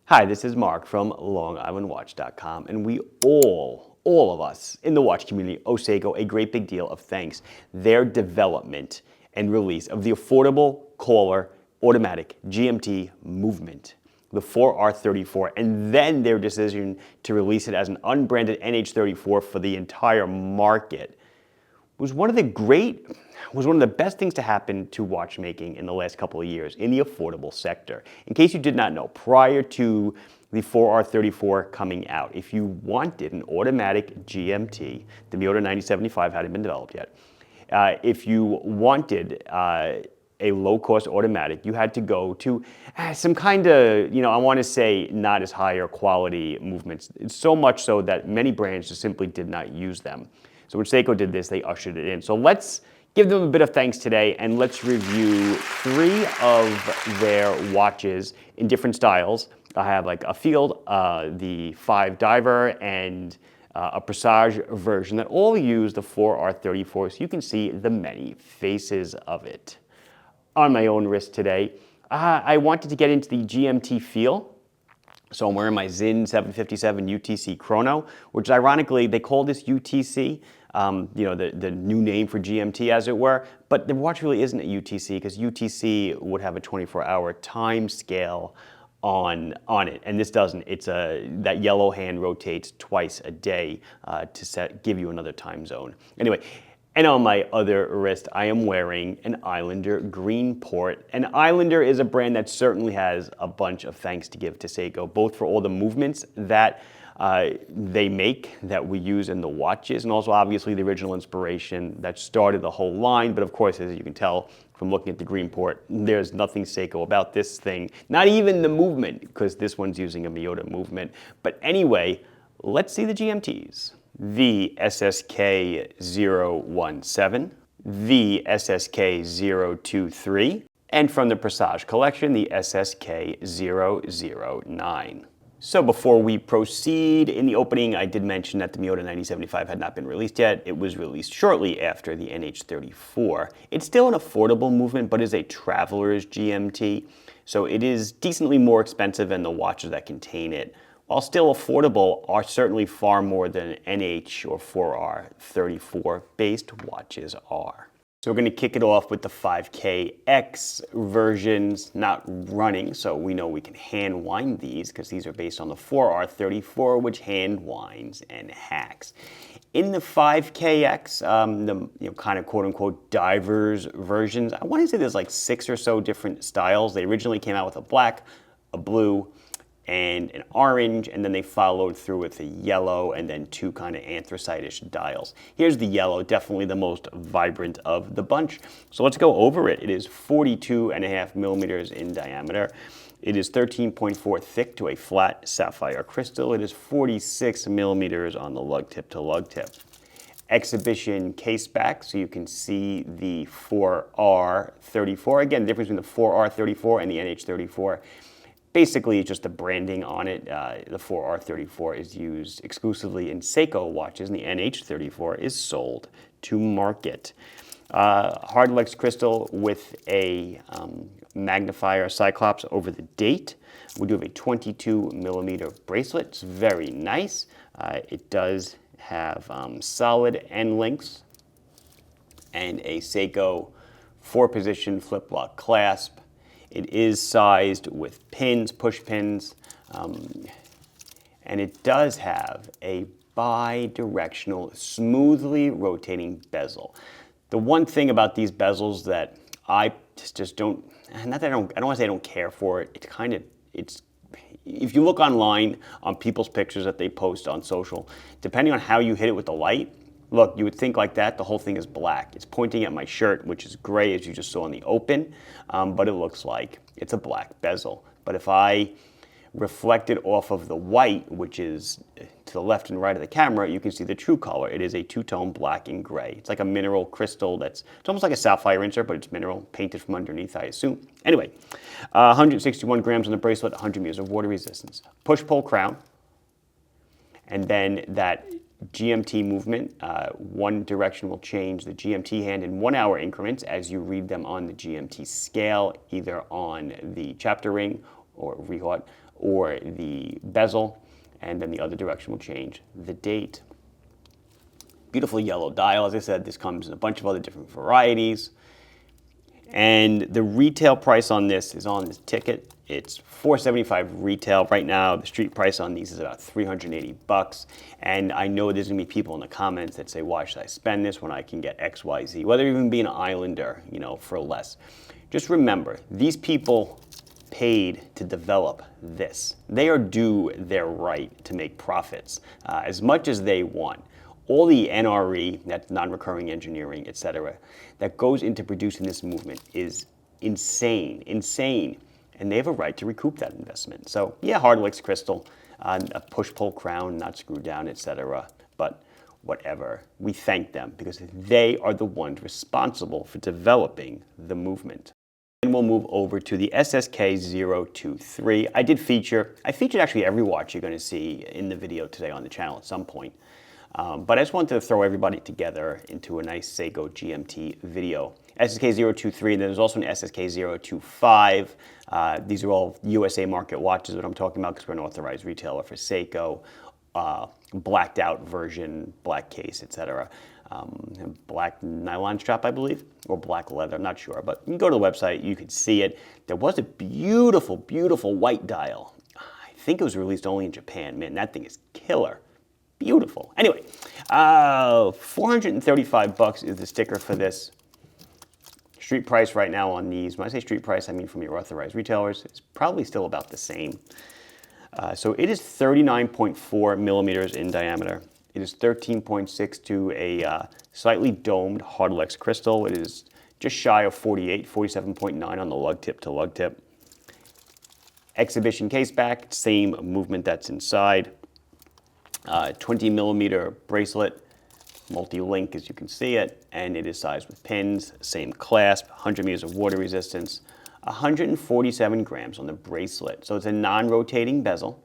Hi, this is Mark from LongIslandWatch.com, and we all of us in the watch community owe Seiko a great big deal of thanks. Their development and release of the affordable collar automatic GMT movement, the 4R34, and then their decision to release it as an unbranded NH34 for the entire market was one of the best things to happen to watchmaking in the last couple of years in the affordable sector. In case you did not know, prior to the 4R34 coming out, if you wanted an automatic GMT, the Miyota 9075 hadn't been developed yet. If you wanted a low-cost automatic, you had to go to some kind of, I want to say not as higher quality movements. It's so much so that many brands just simply did not use them. So when Seiko did this, they ushered it in. So let's give them a bit of thanks today, and let's review 3 of their watches in different styles. I have like a field, the 5 diver, and a Presage version that all use the 4R34, so you can see the many faces of it. On my own wrist today, I wanted to get into the GMT feel. So I'm wearing my Zin 757 UTC Chrono, which ironically, they call this UTC, the new name for GMT as it were, but the watch really isn't a UTC because UTC would have a 24-hour time scale on it, and this doesn't. It's that yellow hand rotates twice a day to give you another time zone. Anyway, and on my other wrist, I am wearing an Islander green port. And Islander is a brand that certainly has a bunch of thanks to give to Seiko, both for all the movements that they make that we use in the watches, and also obviously the original inspiration that started the whole line. But of course, as you can tell from looking at the green port, there's nothing Seiko about this thing, not even the movement, because this one's using a Miyota movement. But anyway, let's see the GMTs. The SSK017, the SSK023, and from the Presage collection, the SSK009. So before we proceed, in the opening, I did mention that the Miyota 9075 had not been released yet. It was released shortly after the NH34. It's still an affordable movement, but is a traveler's GMT. So it is decently more expensive than the watches that contain it. While still affordable, are certainly far more than NH or 4R34 based watches are. So we're going to kick it off with the 5KX versions, not running, so we know we can hand wind these because these are based on the 4R34, which hand winds and hacks. In the 5KX, the kind of quote-unquote divers versions, I want to say there's like 6 or so different styles. They originally came out with a black, a blue, and an orange, and then they followed through with a yellow and then 2 kind of anthracite-ish dials. Here's the yellow, definitely the most vibrant of the bunch. So let's go over it. It is 42.5 millimeters in diameter. It is 13.4 thick to a flat sapphire crystal. It is 46 millimeters on the lug tip to lug tip. Exhibition case back, so you can see the 4R34. Again, the difference between the 4R34 and the NH34. Basically, it's just the branding on it. The 4R34 is used exclusively in Seiko watches, and the NH34 is sold to market. Hard Lex crystal with a magnifier Cyclops over the date. We do have a 22 millimeter bracelet. It's very nice. It does have solid end links and a Seiko 4-position flip-lock clasp. It is sized with pins, push pins, and it does have a bi-directional, smoothly rotating bezel. The one thing about these bezels that I just don't, not that I don't want to say I don't care for it, it's if you look online on people's pictures that they post on social, depending on how you hit it with the light, look, you would think like that, the whole thing is black. It's pointing at my shirt, which is gray, as you just saw in the open, but it looks like it's a black bezel. But if I reflect it off of the white, which is to the left and right of the camera, you can see the true color. It is a 2-tone black and gray. It's like a mineral crystal it's almost like a sapphire insert, but it's mineral, painted from underneath, I assume. Anyway, 161 grams on the bracelet, 100 meters of water resistance. Push-pull crown, and then that GMT movement, one direction will change the GMT hand in 1 hour increments as you read them on the GMT scale, either on the chapter ring or rehaut or the bezel, and then the other direction will change the date. Beautiful yellow dial. As I said, this comes in a bunch of other different varieties. And the retail price on this is on this ticket. It's $475 retail right now. The street price on these is about $380. And I know there's gonna be people in the comments that say, why should I spend this when I can get X, Y, Z? Whether you even be an islander, you know, for less. Just remember, these people paid to develop this. They are due their right to make profits as much as they want. All the NRE, that's non-recurring engineering, etc., that goes into producing this movement is insane, insane. And they have a right to recoup that investment. So yeah, Hardlex crystal, a push-pull crown, not screwed down, etc. But whatever, we thank them because they are the ones responsible for developing the movement. And we'll move over to the SSK023. I featured actually every watch you're going to see in the video today on the channel at some point. But I just wanted to throw everybody together into a nice Seiko GMT video. SSK023, and then there's also an SSK025. These are all USA market watches that I'm talking about because we're an authorized retailer for Seiko. Blacked out version, black case, etc. Black nylon strap, I believe, or black leather, I'm not sure. But you can go to the website, you can see it. There was a beautiful, beautiful white dial. I think it was released only in Japan. Man, that thing is killer. Beautiful. Anyway, $435 is the sticker for this. Street price right now on these, when I say street price, I mean from your authorized retailers, it's probably still about the same. So it is 39.4 millimeters in diameter. It is 13.6 to a slightly domed Hardlex crystal. It is just shy of 48, 47.9 on the lug tip to lug tip. Exhibition case back, same movement that's inside. 20 millimeter bracelet, multi-link as you can see it, and it is sized with pins, same clasp, 100 meters of water resistance, 147 grams on the bracelet. So it's a non-rotating bezel.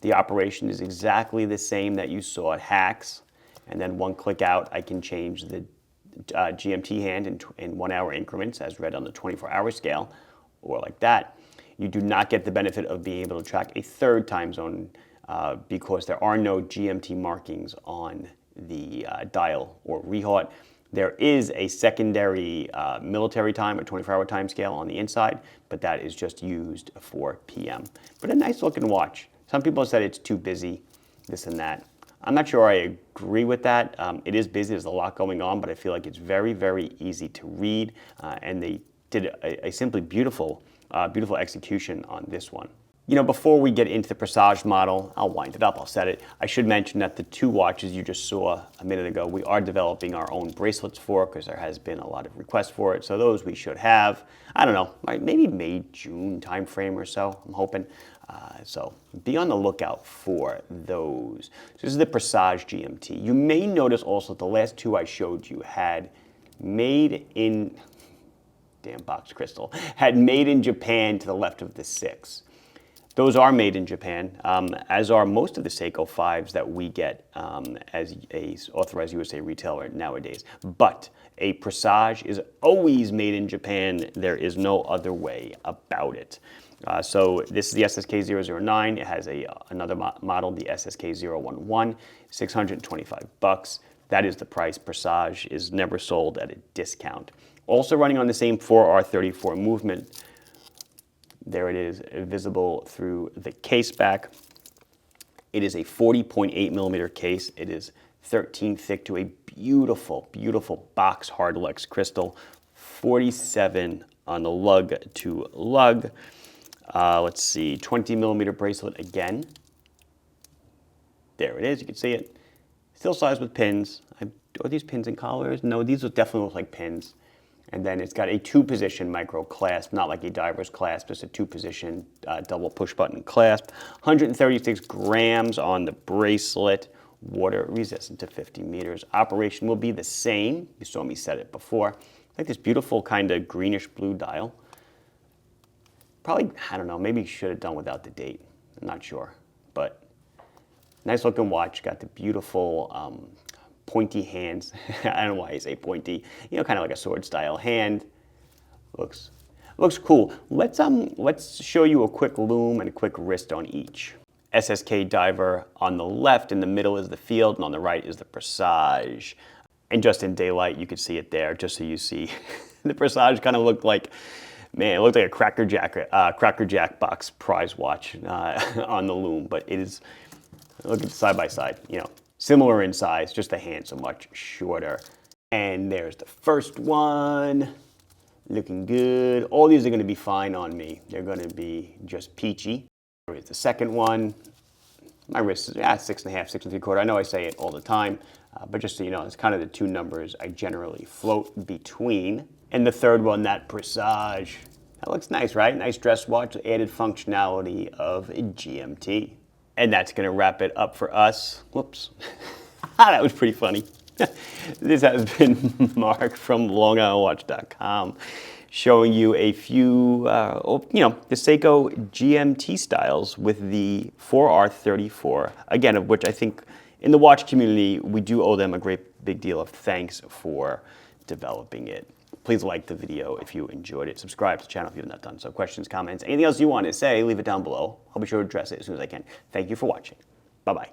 The operation is exactly the same that you saw at Hacks, and then one click out, I can change the GMT hand in 1 hour increments as read on the 24-hour scale, or like that. You do not get the benefit of being able to track a third time zone because there are no GMT markings on the dial or rehaut. There is a secondary military time or 24-hour time scale on the inside, but that is just used for PM. But a nice looking watch. Some people have said it's too busy, this and that. I'm not sure I agree with that. It is busy, there's a lot going on, but I feel like it's very, very easy to read, and they did a simply beautiful, beautiful execution on this one. You know, before we get into the Presage model, I'll wind it up, I'll set it. I should mention that the two watches you just saw a minute ago, we are developing our own bracelets for because there has been a lot of requests for it. So those we should have, I don't know, maybe May, June timeframe or so, I'm hoping. So be on the lookout for those. So this is the Presage GMT. You may notice also the last two I showed you had made in, damn box crystal, had made in Japan to the left of the 6. Those are made in Japan, as are most of the Seiko 5s that we get as a authorized USA retailer nowadays. But a Presage is always made in Japan. There is no other way about it. So this is the SSK009. It has another model, the SSK011, $625. That is the price. Presage is never sold at a discount. Also running on the same 4R34 movement. There it is, visible through the case back. It is a 40.8 millimeter case. It is 13 thick to a beautiful, beautiful box Hardlex crystal. 47 on the lug to lug. Let's see, 20 millimeter bracelet again. There it is, you can see it. Still sized with pins. Are these pins and collars? No, these definitely look like pins. And then it's got a 2-position micro clasp, not like a diver's clasp, just a 2-position double push button clasp. 136 grams on the bracelet, water resistant to 50 meters. Operation will be the same. You saw me set it before. Like this beautiful kind of greenish blue dial. Probably, I don't know, maybe you should have done without the date. I'm not sure, but nice looking watch. Got the beautiful pointy hands. I don't know why I say pointy. You know, kind of like a sword style hand. Looks Looks cool. Let's show you a quick loom and a quick wrist on each. SSK diver on the left, in the middle is the field, and on the right is the Presage. And just in daylight, you can see it there, just so you see. The Presage kind of looked like, man, it looked like a Cracker Jack box prize watch on the loom, but it is, look at side by side, you know, similar in size, just the hand so much shorter. And there's the first one, looking good. All these are gonna be fine on me. They're gonna be just peachy. Here's the second one. My wrist is 6.5, 6 3/4. I know I say it all the time, but just so you know, it's kind of the two numbers I generally float between. And the third one, that Presage. That looks nice, right? Nice dress watch, added functionality of GMT. And that's gonna wrap it up for us. Whoops. That was pretty funny. This has been Mark from LongIslandWatch.com showing you a few, the Seiko GMT styles with the 4R34. Again, of which I think in the watch community, we do owe them a great big deal of thanks for developing it. Please like the video if you enjoyed it. Subscribe to the channel if you have not done so. Questions, comments, anything else you want to say, leave it down below. I'll be sure to address it as soon as I can. Thank you for watching. Bye-bye.